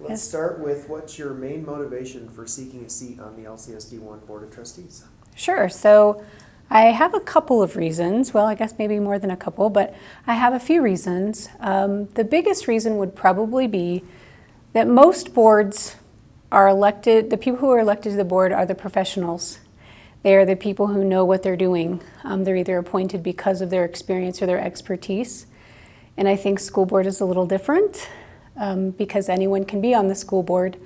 Let's start with what's your main motivation for seeking a seat on the LCSD1 Board of Trustees? Sure. So I have a couple of reasons. Well, I guess maybe more than a couple, but I have a few reasons. The biggest reason would probably be that most boards are elected, the people who are elected to the board are the professionals. They are the people who know what they're doing. They're either appointed because of their experience or their expertise. And I think school board is a little different because anyone can be on the school board.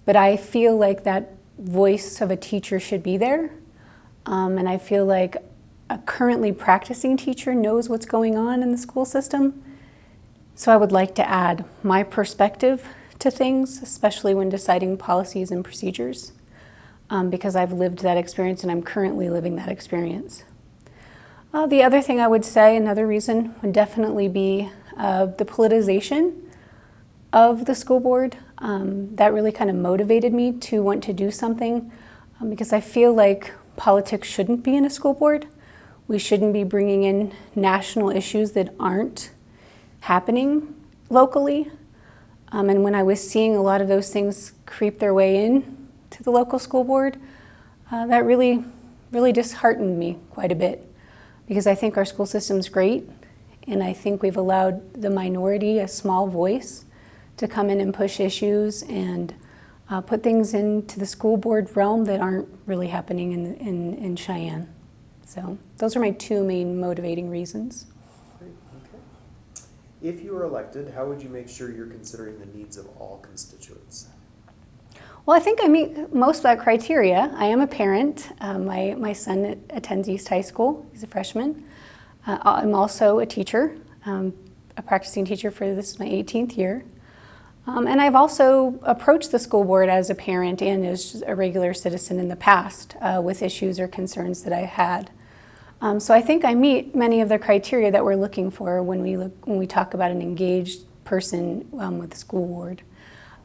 But I feel like that voice of a teacher should be there. And I feel like a currently practicing teacher knows what's going on in the school system. So I would like to add my perspective to things, especially when deciding policies and procedures, because I've lived that experience and I'm currently living that experience. The other thing I would say, another reason, would definitely be the politicization of the school board. That really kind of motivated me to want to do something because I feel like politics shouldn't be in a school board. We shouldn't be bringing in national issues that aren't happening locally. And when I was seeing a lot of those things creep their way in to the local school board, that really disheartened me quite a bit because I think our school system's great and I think we've allowed the minority a small voice to come in and push issues and put things into the school board realm that aren't really happening in Cheyenne. So those are my two main motivating reasons. Great. Okay. If you were elected, how would you make sure you're considering the needs of all constituents? Well, I think I meet most of that criteria. I am a parent. My son attends East High School. He's a freshman. I'm also a teacher, a practicing teacher for this is my 18th year. And I've also approached the school board as a parent and as a regular citizen in the past with issues or concerns that I had. So I think I meet many of the criteria that we're looking for when we talk about an engaged person with the school board.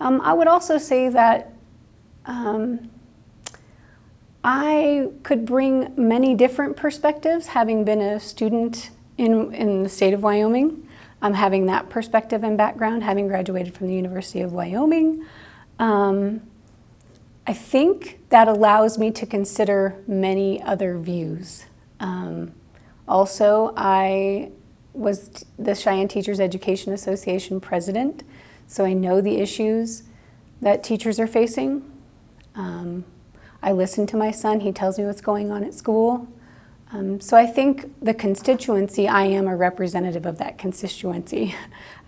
I would also say that I could bring many different perspectives, having been a student in the state of Wyoming. Having that perspective and background, having graduated from the University of Wyoming. I think that allows me to consider many other views. Also, I was the Cheyenne Teachers Education Association president, so I know the issues that teachers are facing. I listen to my son, he tells me what's going on at school. So I think the constituency, I am a representative of that constituency.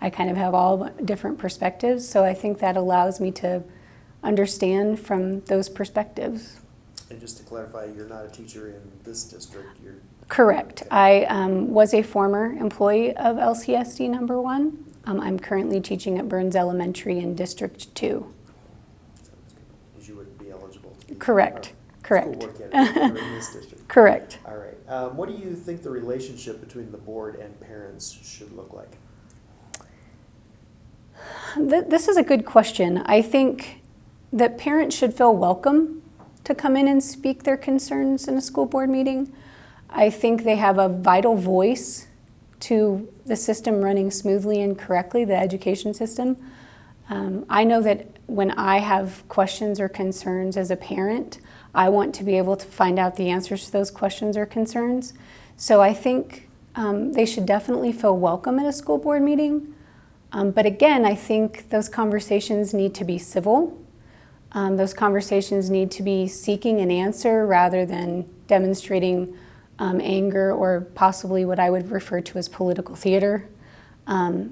I kind of have all different perspectives, so I think that allows me to understand from those perspectives. And just to clarify, you're not a teacher in this district? Correct. Okay. I was a former employee of LCSD number 1. I'm currently teaching at Burns Elementary in District 2. Sounds good. Because you wouldn't be eligible to be Correct. School board candidate in this district. Correct. All right. What do you think the relationship between the board and parents should look like? This is a good question. I think that parents should feel welcome to come in and speak their concerns in a school board meeting. I think they have a vital voice to the system running smoothly and correctly, the education system. I know that when I have questions or concerns as a parent, I want to be able to find out the answers to those questions or concerns. So I think they should definitely feel welcome at a school board meeting. But again, I think those conversations need to be civil. Those conversations need to be seeking an answer rather than demonstrating anger or possibly what I would refer to as political theater.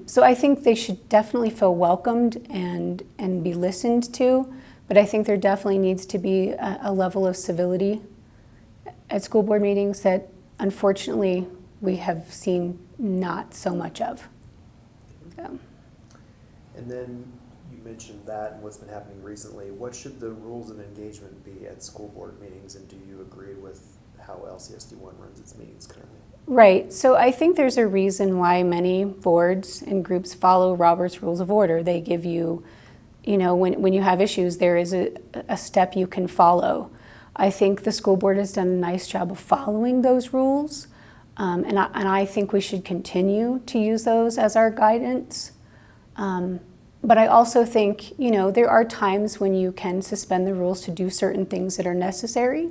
So I think they should definitely feel welcomed and be listened to, but I think there definitely needs to be a level of civility at school board meetings that unfortunately we have seen not so much of. So. And then you mentioned that and what's been happening recently. What should the rules of engagement be at school board meetings, and do you agree with how LCSD1 runs its meetings currently? Right. So I think there's a reason why many boards and groups follow Robert's Rules of Order. They give you, when you have issues, there is a step you can follow. I think the school board has done a nice job of following those rules, and I think we should continue to use those as our guidance. But I also think, there are times when you can suspend the rules to do certain things that are necessary.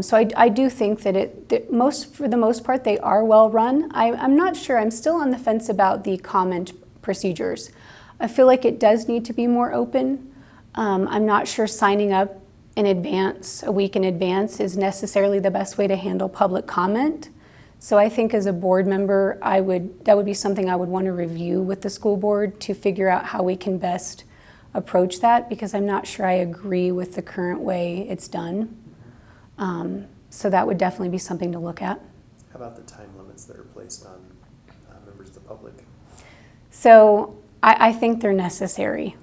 So I do think that for the most part, they are well run. I'm not sure. I'm still on the fence about the comment procedures. I feel like it does need to be more open. I'm not sure signing up in advance, a week in advance, is necessarily the best way to handle public comment. So I think as a board member, that would be something I would want to review with the school board to figure out how we can best approach that, because I'm not sure I agree with the current way it's done. So that would definitely be something to look at. How about the time limits that are placed on members of the public? So I think they're necessary.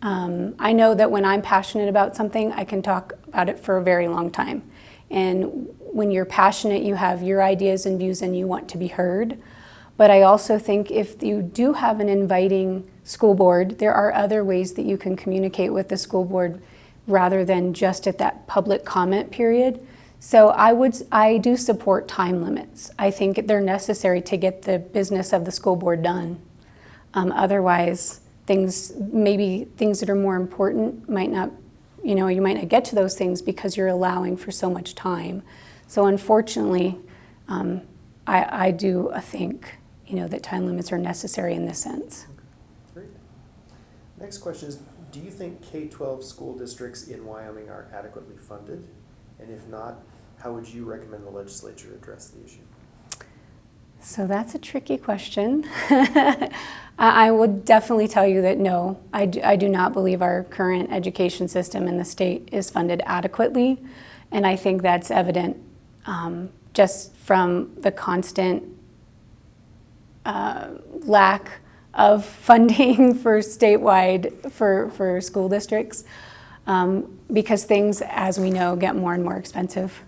I know that when I'm passionate about something, I can talk about it for a very long time. And when you're passionate, you have your ideas and views and you want to be heard. But I also think if you do have an inviting school board, there are other ways that you can communicate with the school board rather than just at that public comment period. So I do support time limits. I think they're necessary to get the business of the school board done. Otherwise, maybe things that are more important might not, you might not get to those things because you're allowing for so much time. So unfortunately, I do think, that time limits are necessary in this sense. Great. Next question is, do you think K-12 school districts in Wyoming are adequately funded? And if not, how would you recommend the legislature address the issue? So that's a tricky question. I would definitely tell you that no, I do not believe our current education system in the state is funded adequately. And I think that's evident just from the constant lack of funding for statewide for school districts, because things, as we know, get more and more expensive.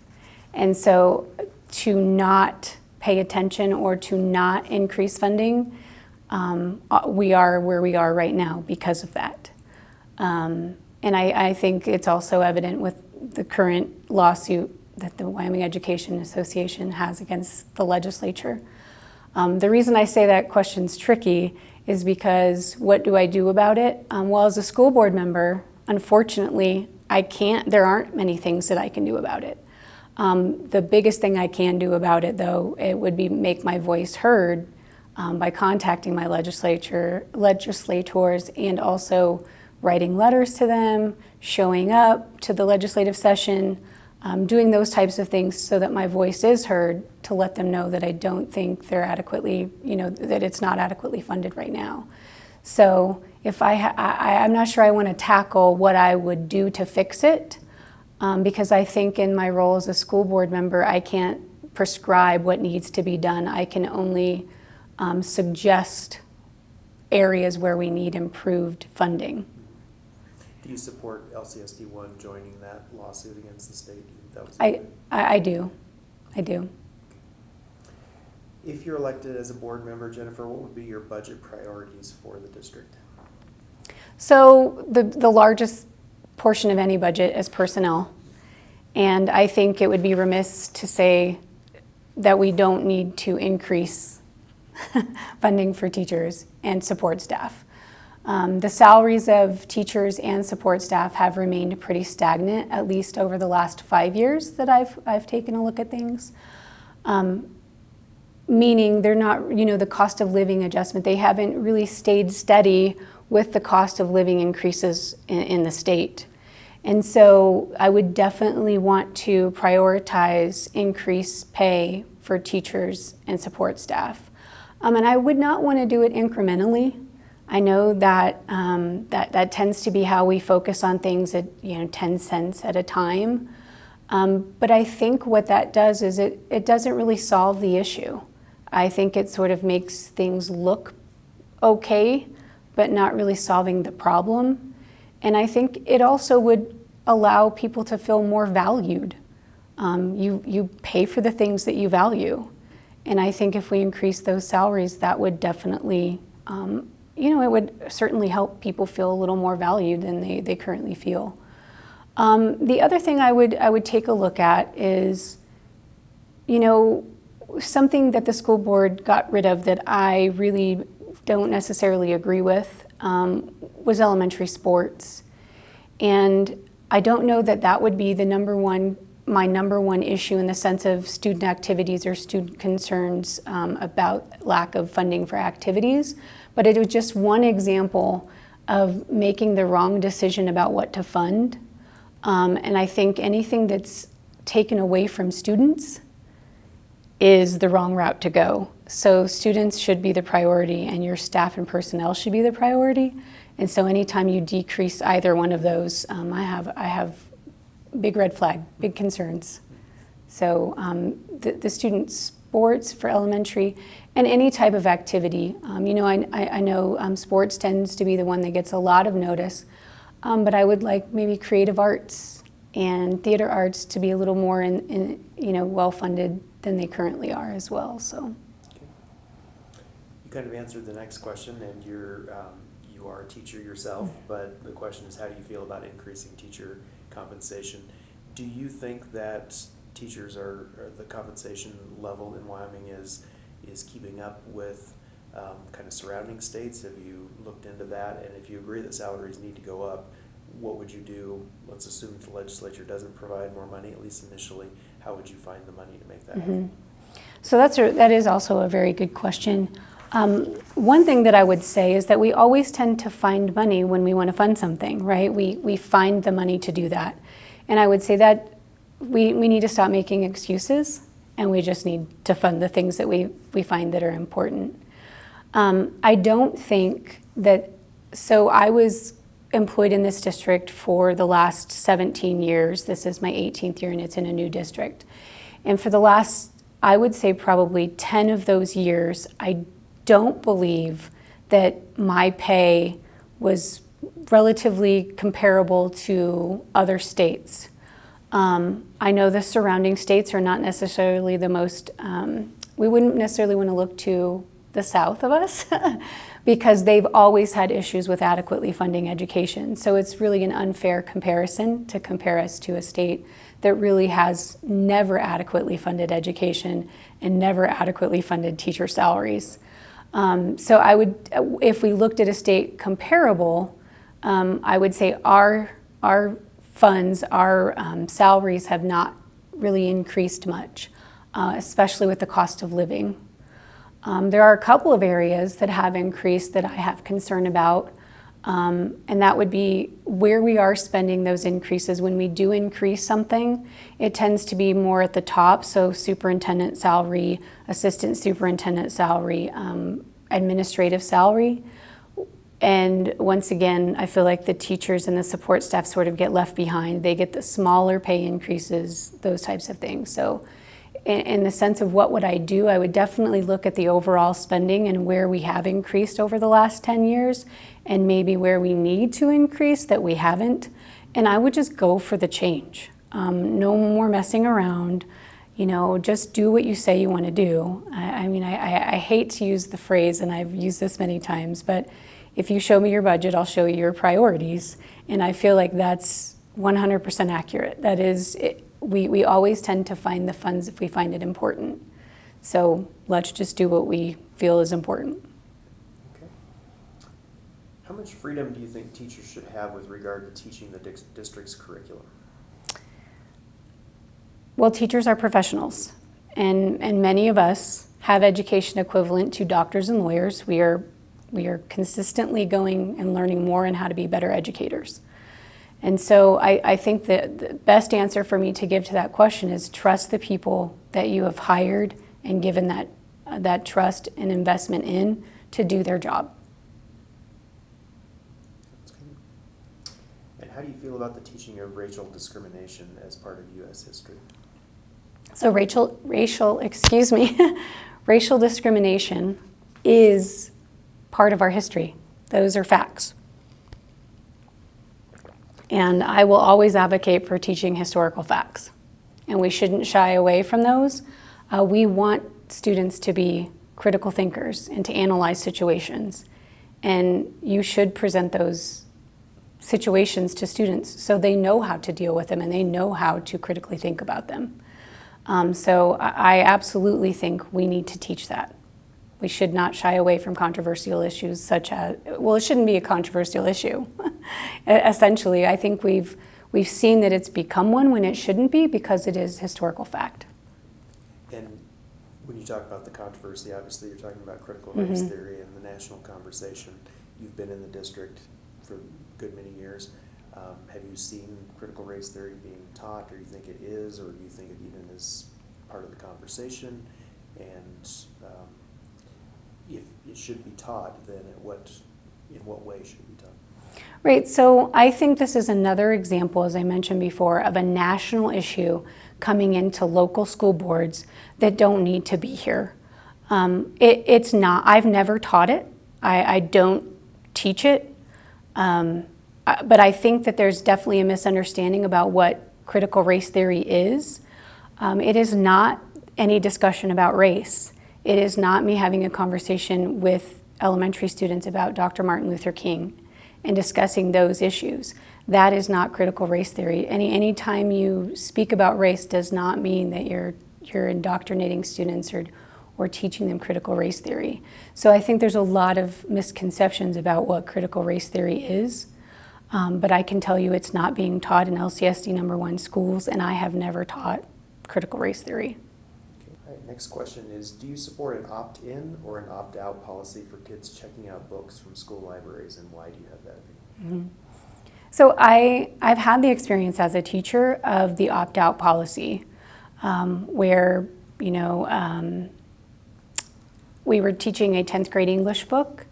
And so to not pay attention or to not increase funding, we are where we are right now because of that. And I think it's also evident with the current lawsuit that the Wyoming Education Association has against the legislature. The reason I say that question's tricky is because what do I do about it? Well, as a school board member, unfortunately, there aren't many things that I can do about it. The biggest thing I can do about it, though, it would be make my voice heard by contacting my legislators and also writing letters to them, showing up to the legislative session, doing those types of things so that my voice is heard, to let them know that I don't think they're adequately, that it's not adequately funded right now. So if I'm not sure I want to tackle what I would do to fix it, because I think in my role as a school board member, I can't prescribe what needs to be done. I can only suggest areas where we need improved funding. Do you support LCSD 1 joining that lawsuit against the state? I do. If you're elected as a board member, Jenefer, what would be your budget priorities for the district? So the largest portion of any budget is personnel. And I think it would be remiss to say that we don't need to increase funding for teachers and support staff. The salaries of teachers and support staff have remained pretty stagnant, at least over the last 5 years that I've taken a look at things. Meaning they're not, the cost of living adjustment, they haven't really stayed steady with the cost of living increases in the state. And so I would definitely want to prioritize increased pay for teachers and support staff. And I would not want to do it incrementally. I know that that tends to be how we focus on things at 10 cents at a time. But I think what that does is it doesn't really solve the issue. I think it sort of makes things look okay, but not really solving the problem. And I think it also would allow people to feel more valued. You pay for the things that you value. And I think if we increase those salaries, that would definitely, it would certainly help people feel a little more valued than they currently feel. The other thing I would take a look at is, something that the school board got rid of that I really don't necessarily agree with, was elementary sports. And I don't know that that would be my number one issue in the sense of student activities or student concerns about lack of funding for activities, but it was just one example of making the wrong decision about what to fund. And I think anything that's taken away from students is the wrong route to go. So students should be the priority and your staff and personnel should be the priority. And so anytime you decrease either one of those, I have big red flag, big concerns. So the student sports for elementary and any type of activity. I know sports tends to be the one that gets a lot of notice, but I would like maybe creative arts and theater arts to be a little more well-funded than they currently are as well. So. Okay. You kind of answered the next question, and you are a teacher yourself, but the question is, how do you feel about increasing teacher compensation? Do you think that teachers or the compensation level in Wyoming is keeping up with kind of surrounding states? Have you looked into that? And if you agree that salaries need to go up, what would you do? Let's assume the legislature doesn't provide more money, at least initially. How would you find the money to make that happen? So that is also a very good question. One thing that I would say is that we always tend to find money when we want to fund something, right? We find the money to do that. And I would say that we need to stop making excuses, and we just need to fund the things that we find that are important. I don't think that, so I was employed in this district for the last 17 years. This is my 18th year and it's in a new district. And for the last, I would say probably 10 of those years, I don't believe that my pay was relatively comparable to other states. I know the surrounding states are not necessarily the most, we wouldn't necessarily want to look to the south of us because they've always had issues with adequately funding education. So it's really an unfair comparison to compare us to a state that really has never adequately funded education and never adequately funded teacher salaries. So I would, if we looked at a state comparable, I would say our funds, our salaries have not really increased much, especially with the cost of living. There are a couple of areas that have increased that I have concern about, and that would be where we are spending those increases. When we do increase something, it tends to be more at the top, so superintendent salary, assistant superintendent salary, administrative salary. And once again, I feel like the teachers and the support staff sort of get left behind. They get the smaller pay increases, those types of things. So in the sense of what would I do, I would definitely look at the overall spending and where we have increased over the last 10 years and maybe where we need to increase that we haven't. And I would just go for the change. No more messing around. Just do what you say you want to do. I hate to use the phrase, and I've used this many times, but if you show me your budget, I'll show you your priorities. And I feel like that's 100% accurate. That is, we always tend to find the funds if we find it important. So let's just do what we feel is important. Okay. How much freedom do you think teachers should have with regard to teaching the district's curriculum? Well, teachers are professionals, and many of us have education equivalent to doctors and lawyers. We are consistently going and learning more on how to be better educators. And so I think that the best answer for me to give to that question is trust the people that you have hired and given that trust and investment in to do their job. And how do you feel about the teaching of racial discrimination as part of U.S. history? So racial discrimination is part of our history. Those are facts. And I will always advocate for teaching historical facts. And we shouldn't shy away from those. We want students to be critical thinkers and to analyze situations. And you should present those situations to students so they know how to deal with them and they know how to critically think about them. So I absolutely think we need to teach that. We should not shy away from controversial issues such as, well, it shouldn't be a controversial issue. Essentially, I think we've seen that it's become one when it shouldn't be because it is historical fact. And when you talk about the controversy, obviously you're talking about critical race theory and the national conversation. You've been in the district for a good many years. Have you seen critical race theory being taught, or do you think it is, or do you think it even is part of the conversation? And if it should be taught, then in what way should it be taught? Right, so I think this is another example, as I mentioned before, of a national issue coming into local school boards that don't need to be here. It's not, I've never taught it. I don't teach it. But I think that there's definitely a misunderstanding about what critical race theory is. It is not any discussion about race. It is not me having a conversation with elementary students about Dr. Martin Luther King and discussing those issues. That is not critical race theory. Any time you speak about race does not mean that you're indoctrinating students or teaching them critical race theory. So I think there's a lot of misconceptions about what critical race theory is. But I can tell you it's not being taught in LCSD #1 schools, and I have never taught critical race theory. Okay. All right, next question is, do you support an opt-in or an opt-out policy for kids checking out books from school libraries, and why do you have that opinion? So I've had the experience as a teacher of the opt-out policy, where, we were teaching a 10th grade English book,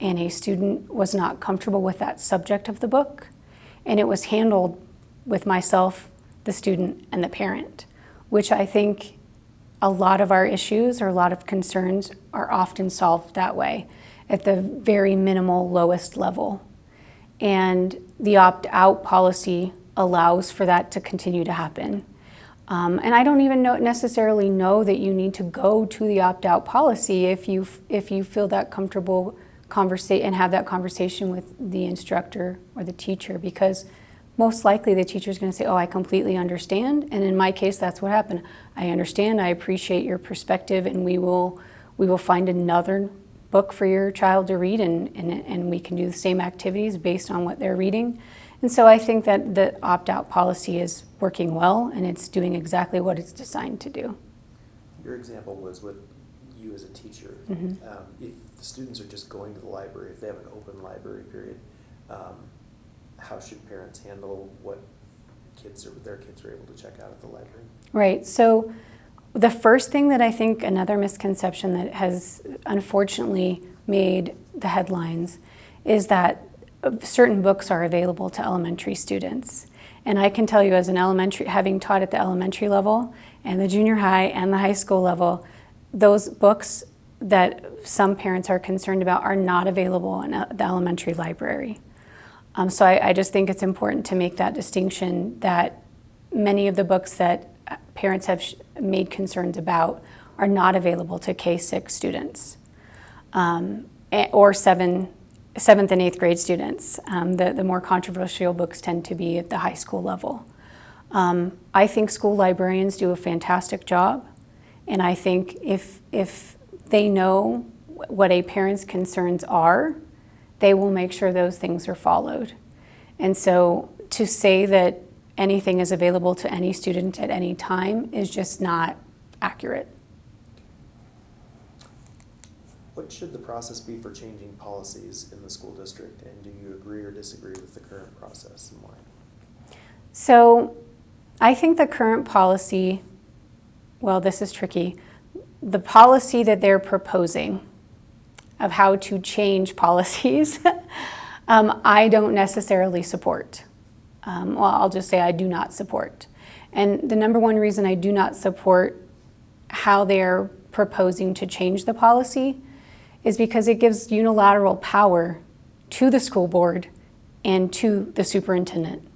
and a student was not comfortable with that subject of the book, and it was handled with myself, the student, and the parent, which I think a lot of our issues or a lot of concerns are often solved that way, at the very minimal, lowest level. And the opt-out policy allows for that to continue to happen. And I don't even necessarily know that you need to go to the opt-out policy if you feel that comfortable and have that conversation with the instructor or the teacher, because most likely the teacher is going to say, oh, I completely understand. And in my case, that's what happened. I understand, I appreciate your perspective, and we will find another book for your child to read, and we can do the same activities based on what they're reading. And so I think that the opt-out policy is working well, and it's doing exactly what it's designed to do. Your example was with you as a teacher. If the students are just going to the library, if they have an open library period, how should parents handle what their kids are able to check out at the library? Right. So the first thing that I think, another misconception that has unfortunately made the headlines, is that certain books are available to elementary students. And I can tell you, as having taught at the elementary level and the junior high and the high school level, those books that some parents are concerned about are not available in the elementary library. So I just think it's important to make that distinction, that many of the books that parents have made concerns about are not available to K-6 students or 7th and 8th grade students. The more controversial books tend to be at the high school level. I think school librarians do a fantastic job, and I think if they know what a parent's concerns are, they will make sure those things are followed. And so to say that anything is available to any student at any time is just not accurate. What should the process be for changing policies in the school district, and do you agree or disagree with the current process, and why? So I think the current policy, well, this is tricky. The policy that they're proposing of how to change policies, I don't necessarily support. Well, I'll just say I do not support. And the number one reason I do not support how they're proposing to change the policy is because it gives unilateral power to the school board and to the superintendent.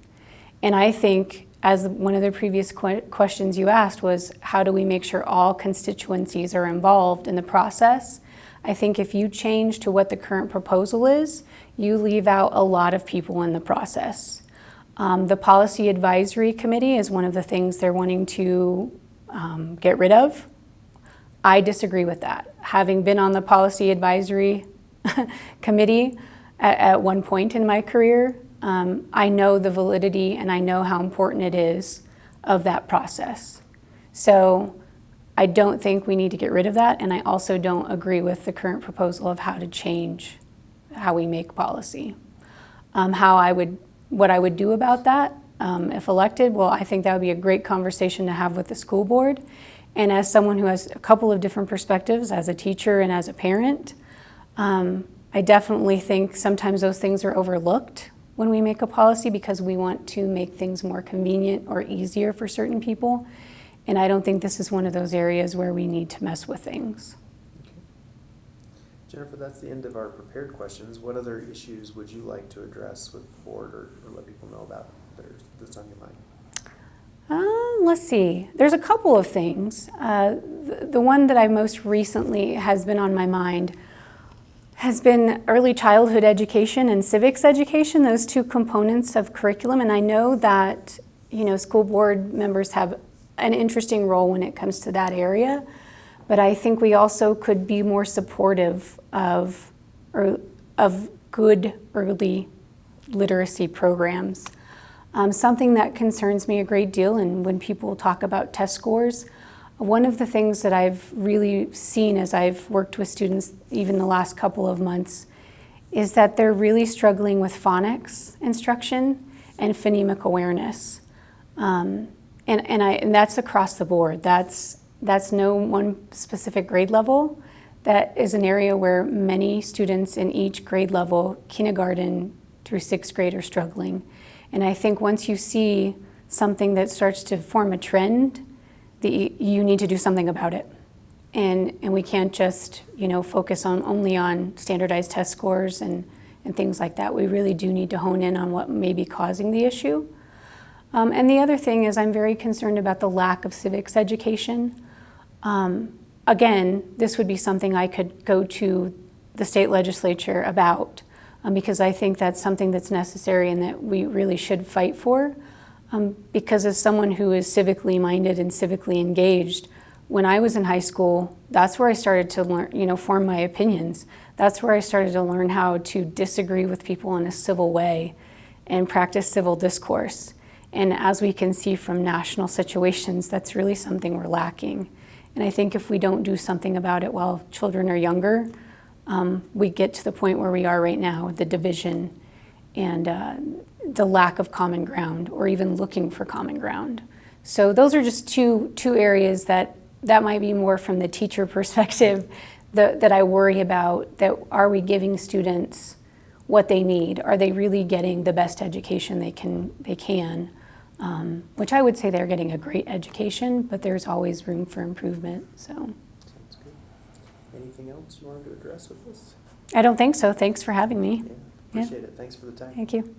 And I think, as one of the previous questions you asked was, how do we make sure all constituencies are involved in the process? I think if you change to what the current proposal is, you leave out a lot of people in the process. The Policy Advisory Committee is one of the things they're wanting to get rid of. I disagree with that. having been on the policy advisory committee at one point in my career, I know the validity and I know how important it is of that process. So I don't think we need to get rid of that, and I also don't agree with the current proposal of how to change how we make policy. What I would do about that, if elected, well, I think that would be a great conversation to have with the school board. And as someone who has a couple of different perspectives, as a teacher and as a parent, I definitely think sometimes those things are overlooked when we make a policy because we want to make things more convenient or easier for certain people. And I don't think this is one of those areas where we need to mess with things. Okay. Jennifer, that's the end of our prepared questions. What other issues would you like to address with the board or let people know about that's on your mind? Let's see. There's a couple of things. The one that I most recently has been on my mind has been early childhood education and civics education, those two components of curriculum. And I know that, school board members have an interesting role when it comes to that area, but I think we also could be more supportive of good early literacy programs. Something that concerns me a great deal, and when people talk about test scores, one of the things that I've really seen as I've worked with students even the last couple of months is that they're really struggling with phonics instruction and phonemic awareness. And that's across the board. That's no one specific grade level. That is an area where many students in each grade level, kindergarten through sixth grade, are struggling. And I think once you see something that starts to form a trend, you need to do something about it. And we can't just, focus only on standardized test scores and things like that. We really do need to hone in on what may be causing the issue. And the other thing is I'm very concerned about the lack of civics education. Again, this would be something I could go to the state legislature about because I think that's something that's necessary and that we really should fight for. Because as someone who is civically minded and civically engaged, when I was in high school, that's where I started to learn, form my opinions. That's where I started to learn how to disagree with people in a civil way and practice civil discourse. And as we can see from national situations, that's really something we're lacking. And I think if we don't do something about it while children are younger, we get to the point where we are right now, the division and the lack of common ground or even looking for common ground. So those are just two areas that might be more from the teacher perspective that I worry about. That are we giving students what they need? Are they really getting the best education they can? Which I would say they're getting a great education, but there's always room for improvement. So. Sounds good. Anything else you wanted to address with this? I don't think so. Thanks for having me. Yeah, appreciate it. Thanks for the time. Thank you.